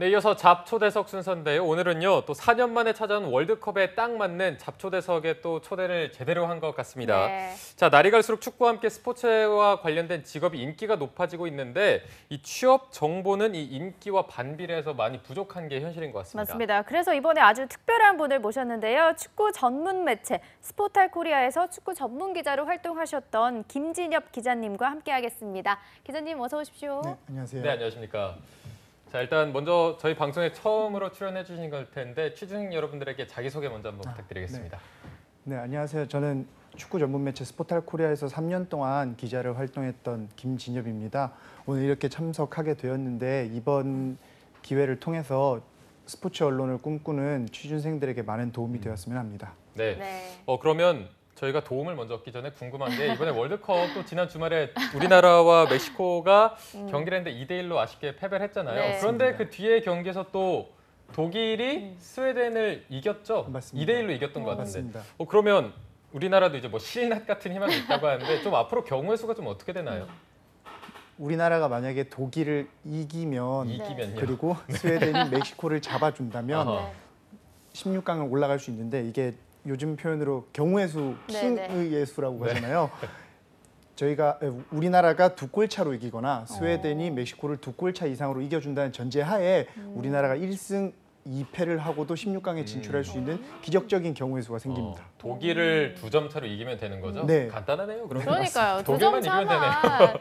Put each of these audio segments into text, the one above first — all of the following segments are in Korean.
네, 이어서 잡초대석 순서인데요. 오늘은요, 또 4년 만에 찾아온 월드컵에 딱 맞는 잡초대석에 또 초대를 제대로 한 것 같습니다. 네. 자, 날이 갈수록 축구와 함께 스포츠와 관련된 직업이 인기가 높아지고 있는데 이 취업 정보는 이 인기와 반비례해서 많이 부족한 게 현실인 것 같습니다. 맞습니다. 그래서 이번에 아주 특별한 분을 모셨는데요. 축구 전문 매체 스포탈 코리아에서 축구 전문 기자로 활동하셨던 김진엽 기자님과 함께하겠습니다. 기자님 어서 오십시오. 네, 안녕하세요. 네, 안녕하십니까. 자, 일단 먼저 저희 방송에 처음으로 출연해 주신 걸 텐데 취준생 여러분들에게 자기소개 먼저 한번 부탁드리겠습니다. 네, 안녕하세요. 저는 축구 전문 매체 스포탈 코리아에서 3년 동안 기자를 활동했던 김진엽입니다. 오늘 이렇게 참석하게 되었는데 이번 기회를 통해서 스포츠 언론을 꿈꾸는 취준생들에게 많은 도움이 되었으면 합니다. 네. 네. 그러면 저희가 도움을 먼저 얻기 전에 궁금한 게 이번에 월드컵 또 지난 주말에 우리나라와 멕시코가 경기를 했는데 2대1로 아쉽게 패배를 했잖아요. 네. 그런데 그 뒤에 경기에서 또 독일이 스웨덴을 이겼죠? 맞습니다. 2대1로 이겼던 것 같은데. 맞습니다. 그러면 우리나라도 이제 뭐 신인낫 같은 희망이 있다고 하는데 좀 앞으로 경우의 수가 좀 어떻게 되나요? 우리나라가 만약에 독일을 이기면 이기면요. 그리고 스웨덴이 멕시코를 잡아준다면 아하. 네. 16강을 올라갈 수 있는데 이게 요즘 표현으로 경우의 수, 네, 킹의 예수라고 하잖아요. 우리나라가 2골 차로 이기거나 스웨덴이 멕시코를 2골 차 이상으로 이겨준다는 전제하에 우리나라가 1승 2패를 하고도 16강에 진출할 수 있는 기적적인 경우의 수가 생깁니다. 독일을 2점 차로 이기면 되는 거죠? 네. 간단하네요. 그러면. 그러니까요. 두 독일만 점 이기면 되네요. 차만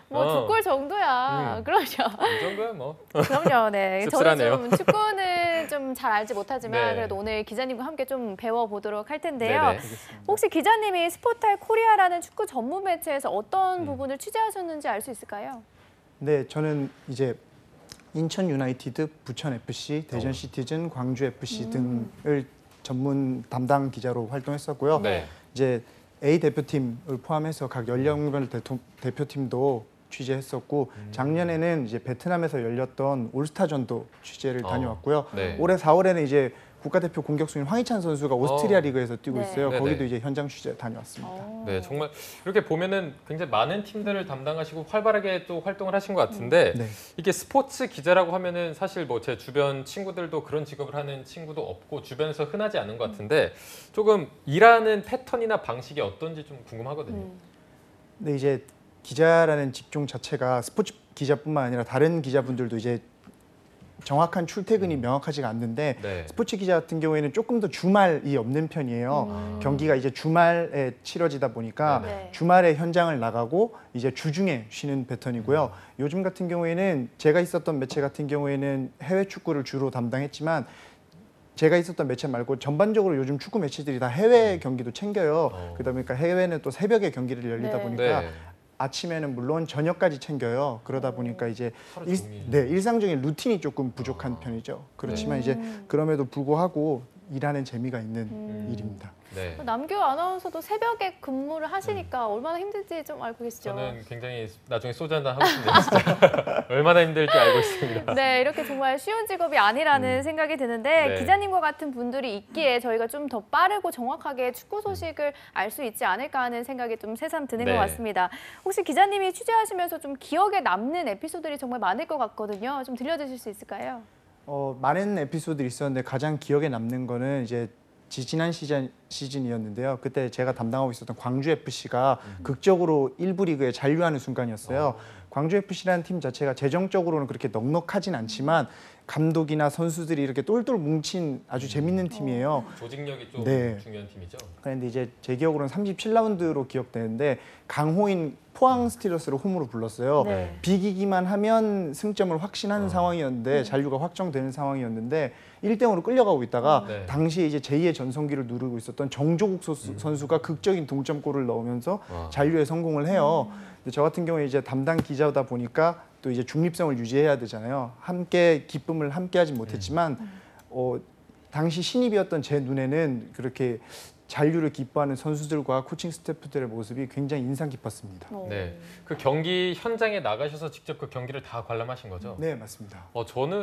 뭐 어. 두 골 정도야. 그렇죠. 이 정도야 뭐. 그럼요. 네. 씁쓸하네요. 저는 좀 축구는 좀 잘 알지 못하지만 네. 그래도 오늘 기자님과 함께 좀 배워보도록 할 텐데요. 네네. 알겠습니다. 혹시 기자님이 스포탈 코리아라는 축구 전문 매체에서 어떤 부분을 취재하셨는지 알 수 있을까요? 네, 저는 이제 인천 유나이티드, 부천 FC, 대전 시티즌, 광주 FC 등을 전문 담당 기자로 활동했었고요. 네. 이제 A 대표팀을 포함해서 각 연령별 대표팀도 취재했었고 작년에는 이제 베트남에서 열렸던 올스타전도 취재를 다녀왔고요. 네. 올해 4월에는 이제 국가대표 공격수인 황희찬 선수가 오스트리아 리그에서 뛰고 네. 있어요. 네네. 거기도 이제 현장 취재 다녀왔습니다. 네, 정말 이렇게 보면은 굉장히 많은 팀들을 담당하시고 활발하게 또 활동을 하신 것 같은데 네. 이게 스포츠 기자라고 하면은 사실 뭐 제 주변 친구들도 그런 직업을 하는 친구도 없고 주변에서 흔하지 않은 것 같은데 조금 일하는 패턴이나 방식이 어떤지 좀 궁금하거든요. 근데 이제 기자라는 직종 자체가 스포츠 기자뿐만 아니라 다른 기자분들도 이제 정확한 출퇴근이 명확하지가 않는데 네. 스포츠 기자 같은 경우에는 조금 더 주말이 없는 편이에요. 경기가 이제 주말에 치러지다 보니까 네. 주말에 현장을 나가고 이제 주중에 쉬는 패턴이고요. 요즘 같은 경우에는 제가 있었던 매체 같은 경우에는 해외 축구를 주로 담당했지만 제가 있었던 매체 말고 전반적으로 요즘 축구 매체들이 다 해외 경기도 챙겨요. 그러다 보니까 해외는 또 새벽에 경기를 열리다 네. 보니까 네. 아침에는 물론 저녁까지 챙겨요. 그러다 보니까 이제 하루 종일. 일상적인 루틴이 조금 부족한 편이죠. 그렇지만 이제 그럼에도 불구하고 일하는 재미가 있는 일입니다. 네. 남규 아나운서도 새벽에 근무를 하시니까 얼마나 힘들지 좀 알고 계시죠? 저는 굉장히 나중에 소주 한잔 하고 싶네요. 진짜. 얼마나 힘들지 알고 있습니다. 네, 이렇게 정말 쉬운 직업이 아니라는 생각이 드는데 네. 기자님과 같은 분들이 있기에 저희가 좀 더 빠르고 정확하게 축구 소식을 알 수 있지 않을까 하는 생각이 좀 새삼 드는 네. 것 같습니다. 혹시 기자님이 취재하시면서 좀 기억에 남는 에피소드들이 정말 많을 것 같거든요. 좀 들려주실 수 있을까요? 많은 에피소드들이 있었는데 가장 기억에 남는 거는 이제 지난 시즌이었는데요. 그때 제가 담당하고 있었던 광주 FC가 극적으로 1부 리그에 잔류하는 순간이었어요. 광주 FC라는 팀 자체가 재정적으로는 그렇게 넉넉하진 않지만 감독이나 선수들이 이렇게 똘똘 뭉친 아주 재밌는 팀이에요. 조직력이 좀 네. 중요한 팀이죠. 그런데 이제 제 기억으로는 37라운드로 기억되는데 강호인 포항 스틸러스를 홈으로 불렀어요. 네. 비기기만 하면 승점을 확신하는 상황이었는데 잔류가 확정되는 상황이었는데 1대0으로 끌려가고 있다가 네. 당시에 이제 제2의 전성기를 누르고 있었던 정조국 선수가 극적인 동점골을 넣으면서 잔류에 성공을 해요. 근데 저 같은 경우에 이제 담당 기자다 보니까 또 이제 중립성을 유지해야 되잖아요. 함께 기쁨을 함께하지 못했지만 당시 신입이었던 제 눈에는 그렇게 잔류를 기뻐하는 선수들과 코칭 스태프들의 모습이 굉장히 인상 깊었습니다. 네, 그 경기 현장에 나가셔서 직접 그 경기를 다 관람하신 거죠? 네, 맞습니다.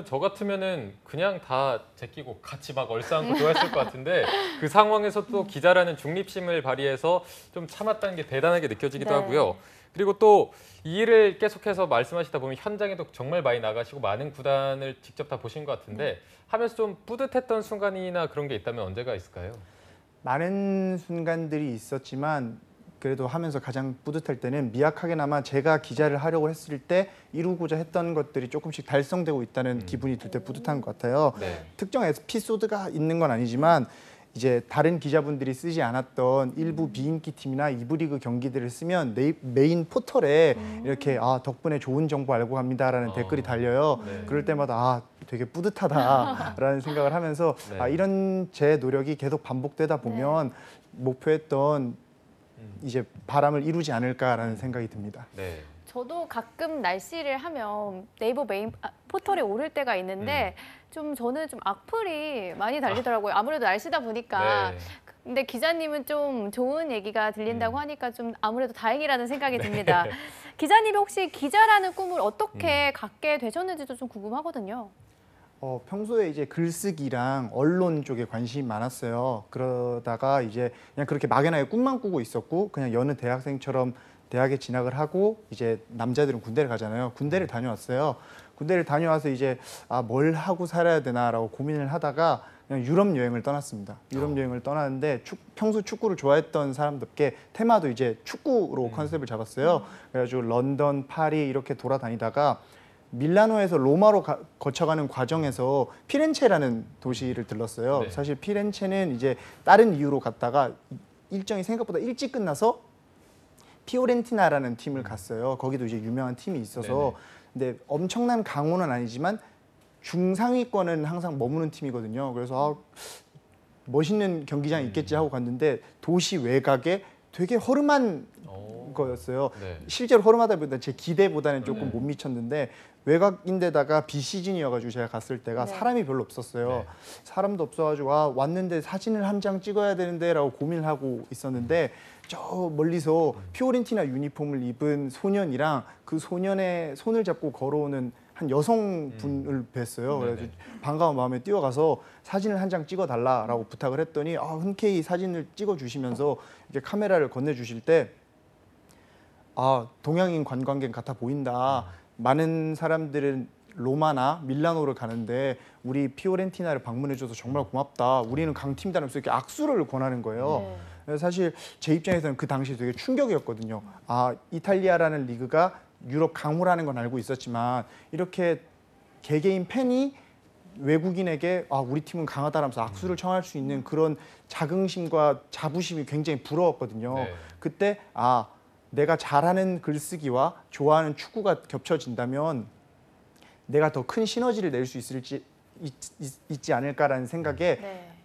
저 같으면은 그냥 다 제끼고 같이 막 얼싸안고 좋아했을 것 같은데 그 상황에서 또 기자라는 중립심을 발휘해서 좀 참았다는 게 대단하게 느껴지기도 네. 하고요. 그리고 또 이 일을 계속해서 말씀하시다 보면 현장에도 정말 많이 나가시고 많은 구단을 직접 다 보신 것 같은데 하면서 좀 뿌듯했던 순간이나 그런 게 있다면 언제가 있을까요? 많은 순간들이 있었지만 그래도 하면서 가장 뿌듯할 때는 미약하게나마 제가 기자를 하려고 했을 때 이루고자 했던 것들이 조금씩 달성되고 있다는 기분이 들 때 뿌듯한 것 같아요. 네. 특정 에피소드가 있는 건 아니지만 이제 다른 기자분들이 쓰지 않았던 일부 비인기 팀이나 2부 리그 경기들을 쓰면 메인 포털에 이렇게 덕분에 좋은 정보 알고 갑니다라는 댓글이 달려요. 네. 그럴 때마다 되게 뿌듯하다라는 생각을 하면서 네. 이런 제 노력이 계속 반복되다 보면 목표했던 이제 바람을 이루지 않을까라는 생각이 듭니다. 네. 저도 가끔 날씨를 하면 네이버 메인 포털에 오를 때가 있는데 좀 저는 좀 악플이 많이 달리더라고요. 아무래도 날씨다 보니까. 네. 근데 기자님은 좀 좋은 얘기가 들린다고 하니까 좀 아무래도 다행이라는 생각이 듭니다. 기자님이 혹시 기자라는 꿈을 어떻게 갖게 되셨는지도 좀 궁금하거든요. 평소에 이제 글쓰기랑 언론 쪽에 관심이 많았어요. 그러다가 이제 그냥 그렇게 막연하게 꿈만 꾸고 있었고 그냥 여느 대학생처럼 대학에 진학을 하고 이제 남자들은 군대를 가잖아요. 군대를 다녀왔어요. 군대를 다녀와서 이제 뭘 하고 살아야 되나라고 고민을 하다가 그냥 유럽 여행을 떠났습니다. 유럽 여행을 떠났는데 평소 축구를 좋아했던 사람답게 테마도 이제 축구로 컨셉을 잡았어요. 그래가지고 런던, 파리 이렇게 돌아다니다가 밀라노에서 로마로 거쳐가는 과정에서 피렌체라는 도시를 들렀어요. 네. 사실 피렌체는 이제 다른 이유로 갔다가 일정이 생각보다 일찍 끝나서 피오렌티나라는 팀을 갔어요. 거기도 이제 유명한 팀이 있어서 근데 엄청난 강호는 아니지만 중상위권은 항상 머무는 팀이거든요. 그래서 멋있는 경기장이 있겠지 하고 갔는데 도시 외곽에 되게 허름한 거였어요. 네. 실제로 허름하다보다 제 기대보다는 조금 못 미쳤는데 외곽인데다가 비시즌이어가지고 제가 갔을 때가 사람이 별로 없었어요. 네. 사람도 없어가지고 왔는데 사진을 한 장 찍어야 되는데라고 고민을 하고 있었는데 저 멀리서 피오렌티나 유니폼을 입은 소년이랑 그 소년의 손을 잡고 걸어오는 한 여성분을 뵀어요. 그래서 반가운 마음에 뛰어가서 사진을 한 장 찍어달라라고 부탁을 했더니 흔쾌히 사진을 찍어주시면서 이렇게 카메라를 건네주실 때 동양인 관광객 같아 보인다. 많은 사람들은 로마나 밀라노를 가는데 우리 피오렌티나를 방문해줘서 정말 고맙다. 우리는 강팀이다면서 이렇게 악수를 권하는 거예요. 그래서 사실 제 입장에서는 그 당시 되게 충격이었거든요. 이탈리아라는 리그가 유럽 강호라는 건 알고 있었지만 이렇게 개개인 팬이 외국인에게 우리 팀은 강하다라면서 악수를 청할 수 있는 그런 자긍심과 자부심이 굉장히 부러웠거든요. 네. 그때 내가 잘하는 글쓰기와 좋아하는 축구가 겹쳐진다면 내가 더 큰 시너지를 낼 수 있지 않을까라는 생각에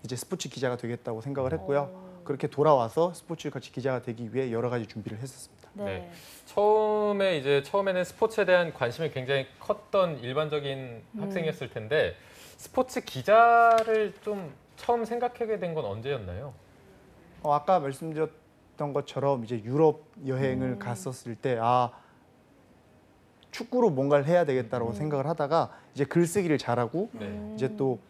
이제 스포츠 기자가 되겠다고 생각을 했고요. 그렇게 돌아와서 스포츠 기자가 되기 위해 여러 가지 준비를 했었습니다. 네. 처음에는 스포츠에 대한 관심이 굉장히 컸던 일반적인 학생이었을 텐데 스포츠 기자를 좀 처음 생각하게 된 건 언제였나요? 아까 말씀드렸던 것처럼 이제 유럽 여행을 갔었을 때 축구로 뭔가를 해야 되겠다라고 생각을 하다가 이제 글쓰기를 잘하고 이제 또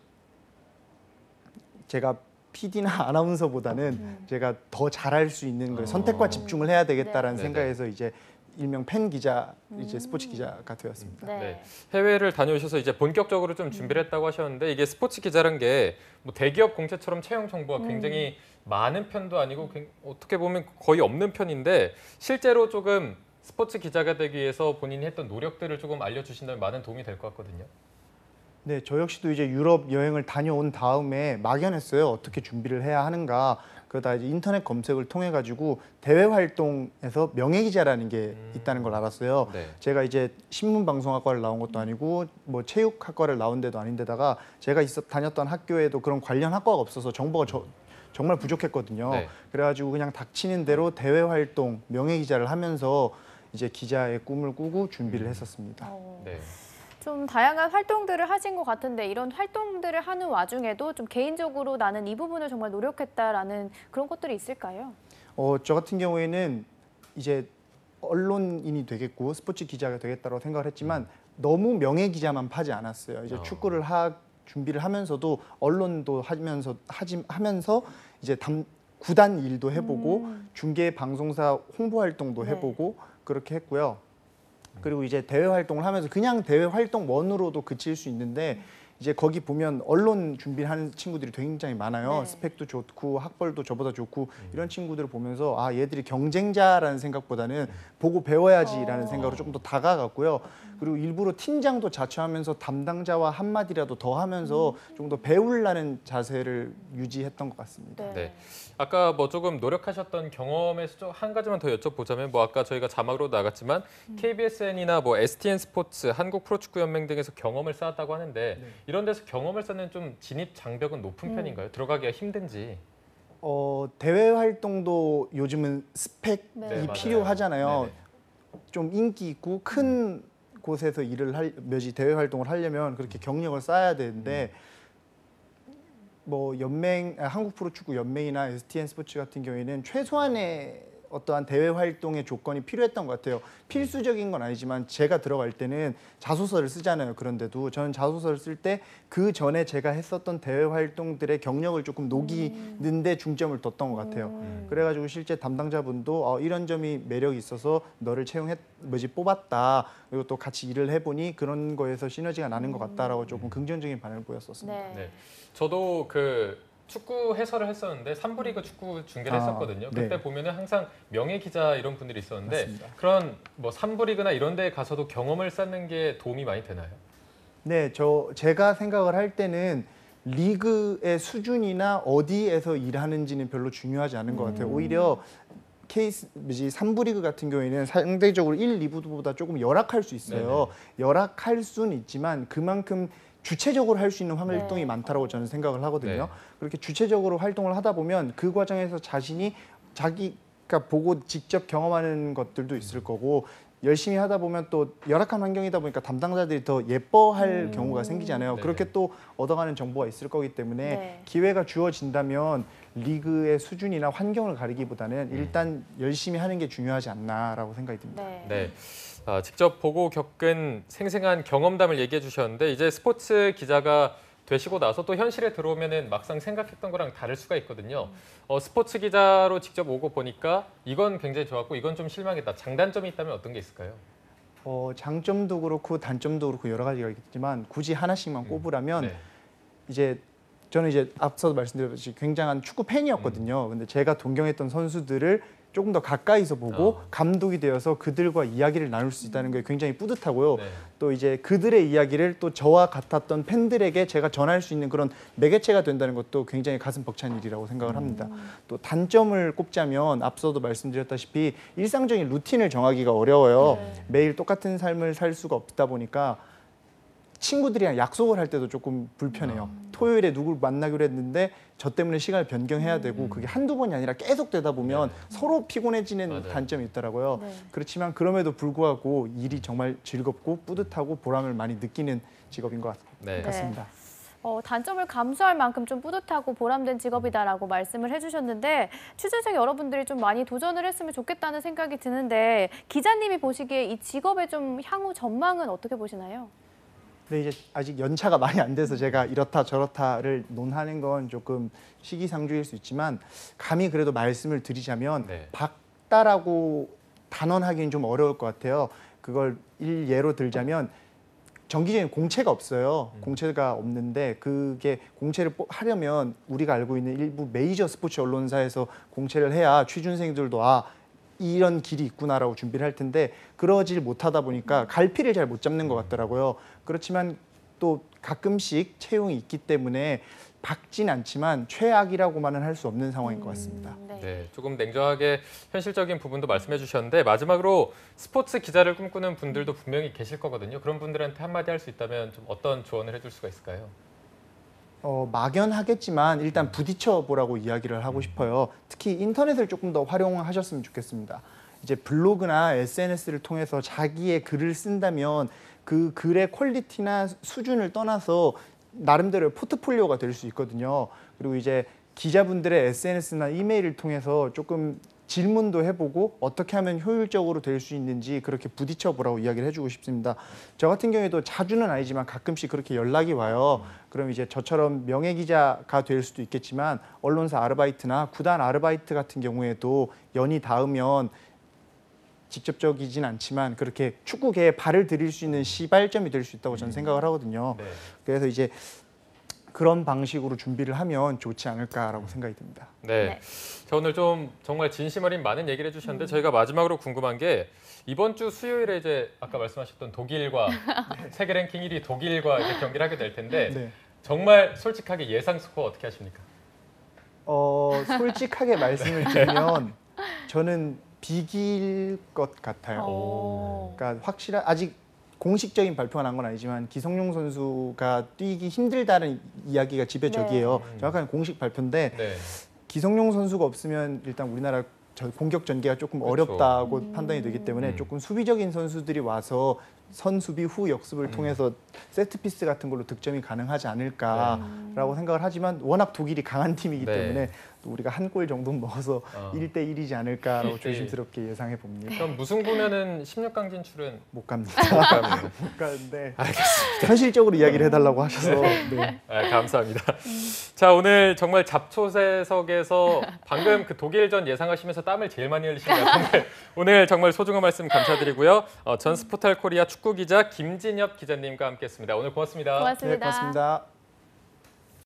제가 PD나 아나운서보다는 제가 더 잘할 수 있는 걸 선택과 집중을 해야 되겠다라는 생각에서 이제 일명 팬 기자, 이제 스포츠 기자가 되었습니다. 네. 해외를 다녀오셔서 이제 본격적으로 좀 준비를 했다고 하셨는데 이게 스포츠 기자란 게 뭐 대기업 공채처럼 채용 정보가 굉장히 많은 편도 아니고 어떻게 보면 거의 없는 편인데 실제로 조금 스포츠 기자가 되기 위해서 본인이 했던 노력들을 조금 알려주신다면 많은 도움이 될 것 같거든요. 네, 저 역시도 이제 유럽 여행을 다녀온 다음에 막연했어요. 어떻게 준비를 해야 하는가. 그러다 이제 인터넷 검색을 통해 가지고 대외 활동에서 명예 기자라는 게 있다는 걸 알았어요. 네. 제가 이제 신문 방송학과를 나온 것도 아니고 뭐 체육학과를 나온 데도 아닌데다가 제가 다녔던 학교에도 그런 관련 학과가 없어서 정보가 정말 부족했거든요. 네. 그래가지고 그냥 닥치는 대로 대외 활동, 명예 기자를 하면서 이제 기자의 꿈을 꾸고 준비를 했었습니다. 네. 좀 다양한 활동들을 하신 것 같은데 이런 활동들을 하는 와중에도 좀 개인적으로 나는 이 부분을 정말 노력했다라는 그런 것들이 있을까요? 저 같은 경우에는 이제 언론인이 되겠고 스포츠 기자가 되겠다고 생각을 했지만 너무 명예 기자만 파지 않았어요. 이제 축구를 준비를 하면서도 언론도 하면서 이제 구단 일도 해보고 중계 방송사 홍보 활동도 네. 해보고 그렇게 했고요. 그리고 이제 대회 활동을 하면서 그냥 대회 활동만으로도 그칠 수 있는데 이제 거기 보면 언론 준비하는 친구들이 굉장히 많아요. 네. 스펙도 좋고 학벌도 저보다 좋고 이런 친구들을 보면서 아 얘들이 경쟁자라는 생각보다는 보고 배워야지라는 생각으로 조금 더 다가갔고요. 그리고 일부러 팀장도 자처하면서 담당자와 한마디라도 더 하면서 좀 더 배우려는 자세를 유지했던 것 같습니다. 네. 아까 뭐 조금 노력하셨던 경험에서 좀 한 가지만 더 여쭤보자면 뭐 아까 저희가 자막으로 나갔지만 KBSN이나 뭐 STN 스포츠, 한국 프로축구연맹 등에서 경험을 쌓았다고 하는데 이런 데서 경험을 쌓는 좀 진입 장벽은 높은 편인가요? 들어가기가 힘든지. 대회 활동도 요즘은 스펙이 네. 네, 맞아요. 필요하잖아요. 네네. 좀 인기 있고 큰 곳에서 대회 활동을 하려면 그렇게 경력을 쌓아야 되는데 뭐 한국 프로축구 연맹이나 STN 스포츠 같은 경우에는 최소한의 어떠한 대회 활동의 조건이 필요했던 것 같아요. 필수적인 건 아니지만 제가 들어갈 때는 자소서를 쓰잖아요. 그런데도 저는 자소서를 쓸 때 그 전에 제가 했었던 대회 활동들의 경력을 조금 녹이는데 중점을 뒀던 것 같아요. 그래가지고 실제 담당자분도 이런 점이 매력이 있어서 너를 뽑았다. 그리고 또 같이 일을 해보니 그런 거에서 시너지가 나는 것 같다라고 조금 긍정적인 반응을 보였었습니다. 네. 네. 저도 그 축구 해설을 했었는데 3부 리그 축구 중계를 했었거든요. 네. 그때 보면은 항상 명예 기자 이런 분들이 있었는데 맞습니다. 그런 뭐 3부 리그나 이런 데 가서도 경험을 쌓는 게 도움이 많이 되나요? 네, 제가 생각을 할 때는 리그의 수준이나 어디에서 일하는지는 별로 중요하지 않은 것 같아요. 오히려 3부 리그 같은 경우에는 상대적으로 1, 2부보다 조금 열악할 수 있어요. 열악할 수는 있지만 그만큼 주체적으로 할 수 있는 활동이 많다고 저는 생각을 하거든요. 네. 그렇게 주체적으로 활동을 하다 보면 그 과정에서 자기가 보고 직접 경험하는 것들도 있을 거고 열심히 하다 보면 또 열악한 환경이다 보니까 담당자들이 더 예뻐할 경우가 생기잖아요. 네네. 그렇게 또 얻어가는 정보가 있을 거기 때문에 네. 기회가 주어진다면 리그의 수준이나 환경을 가리기보다는 일단 열심히 하는 게 중요하지 않나라고 생각이 듭니다. 네. 네. 직접 보고 겪은 생생한 경험담을 얘기해 주셨는데 이제 스포츠 기자가 되시고 나서 또 현실에 들어오면은 막상 생각했던 거랑 다를 수가 있거든요. 스포츠 기자로 직접 오고 보니까 이건 굉장히 좋았고 이건 좀 실망했다. 장단점이 있다면 어떤 게 있을까요? 장점도 그렇고 단점도 그렇고 여러 가지가 있겠지만 굳이 하나씩만 꼽으라면 저는 이제 앞서도 말씀드렸듯이 굉장한 축구 팬이었거든요. 근데 제가 동경했던 선수들을 조금 더 가까이서 보고 감독이 되어서 그들과 이야기를 나눌 수 있다는 게 굉장히 뿌듯하고요. 네. 또 이제 그들의 이야기를 또 저와 같았던 팬들에게 제가 전할 수 있는 그런 매개체가 된다는 것도 굉장히 가슴 벅찬 일이라고 생각을 합니다. 또 단점을 꼽자면 앞서도 말씀드렸다시피 일상적인 루틴을 정하기가 어려워요. 네. 매일 똑같은 삶을 살 수가 없다 보니까 친구들이랑 약속을 할 때도 조금 불편해요. 토요일에 누굴 만나기로 했는데 저 때문에 시간을 변경해야 되고 그게 한두 번이 아니라 계속 되다 보면 서로 피곤해지는 맞아요. 단점이 있더라고요. 네. 그렇지만 그럼에도 불구하고 일이 정말 즐겁고 뿌듯하고 보람을 많이 느끼는 직업인 것 네. 같습니다. 단점을 감수할 만큼 좀 뿌듯하고 보람된 직업이다라고 말씀을 해주셨는데 취재생 여러분들이 좀 많이 도전을 했으면 좋겠다는 생각이 드는데 기자님이 보시기에 이 직업의 좀 향후 전망은 어떻게 보시나요? 근데 이제 아직 연차가 많이 안 돼서 제가 이렇다 저렇다를 논하는 건 조금 시기상조일 수 있지만 감히 그래도 말씀을 드리자면 박다라고 단언하기는 좀 어려울 것 같아요. 그걸 예로 들자면 정기적인 공채가 없어요. 공채가 없는데 그게 공채를 하려면 우리가 알고 있는 일부 메이저 스포츠 언론사에서 공채를 해야 취준생들도 이런 길이 있구나라고 준비를 할 텐데 그러질 못하다 보니까 갈피를 잘 못 잡는 것 같더라고요. 그렇지만 또 가끔씩 채용이 있기 때문에 박진 않지만 최악이라고만은 할 수 없는 상황인 것 같습니다. 네, 조금 냉정하게 현실적인 부분도 말씀해 주셨는데 마지막으로 스포츠 기자를 꿈꾸는 분들도 분명히 계실 거거든요. 그런 분들한테 한마디 할 수 있다면 좀 어떤 조언을 해줄 수가 있을까요? 막연하겠지만 일단 부딪혀 보라고 이야기를 하고 싶어요. 특히 인터넷을 조금 더 활용하셨으면 좋겠습니다. 이제 블로그나 SNS를 통해서 자기의 글을 쓴다면 그 글의 퀄리티나 수준을 떠나서 나름대로의 포트폴리오가 될 수 있거든요. 그리고 이제 기자분들의 SNS나 이메일을 통해서 조금 질문도 해보고 어떻게 하면 효율적으로 될 수 있는지 그렇게 부딪혀 보라고 이야기를 해주고 싶습니다. 저 같은 경우에도 자주는 아니지만 가끔씩 그렇게 연락이 와요. 그럼 이제 저처럼 명예 기자가 될 수도 있겠지만 언론사 아르바이트나 구단 아르바이트 같은 경우에도 연이 닿으면 직접적이진 않지만 그렇게 축구계에 발을 들일 수 있는 시발점이 될 수 있다고 저는 생각을 하거든요. 네. 그래서 이제 그런 방식으로 준비를 하면 좋지 않을까라고 생각이 듭니다. 네. 네. 자, 오늘 좀 정말 진심 어린 많은 얘기를 해주셨는데 저희가 마지막으로 궁금한 게 이번 주 수요일에 이제 아까 말씀하셨던 독일과 세계 랭킹 1위 독일과 이제 경기를 하게 될 텐데 네. 정말 솔직하게 예상 스코어 어떻게 하십니까? 솔직하게 말씀을 드리면 저는 비길 것 같아요. 오. 그러니까 확실한 아직 공식적인 발표가 난 건 아니지만 기성용 선수가 뛰기 힘들다는 이야기가 지배적이에요. 정확한 공식 발표인데 네. 기성용 선수가 없으면 일단 우리나라 공격 전개가 조금 그렇죠. 어렵다고 판단이 되기 때문에 음. 조금 수비적인 선수들이 와서 선수비 후 역습을 통해서 세트피스 같은 걸로 득점이 가능하지 않을까라고 생각을 하지만 워낙 독일이 강한 팀이기 네. 때문에 또 우리가 한 골 정도는 먹어서 1대1이지 않을까라고 1대1. 조심스럽게 예상해 봅니다. 그럼 무승부면은 16강 진출은 못 갑니다. 못 갑니다. 못 가는데 현실적으로 이야기를 해달라고 하셔서 네. 아, 감사합니다. 자, 오늘 정말 잡초세석에서 방금 그 독일전 예상하시면서 땀을 제일 많이 흘리신 것 같은데 오늘 정말 소중한 말씀 감사드리고요. 전 스포탈 코리아 축구 기자 김진엽 기자님과 함께했습니다. 오늘 고맙습니다. 고맙습니다. 네, 고맙습니다.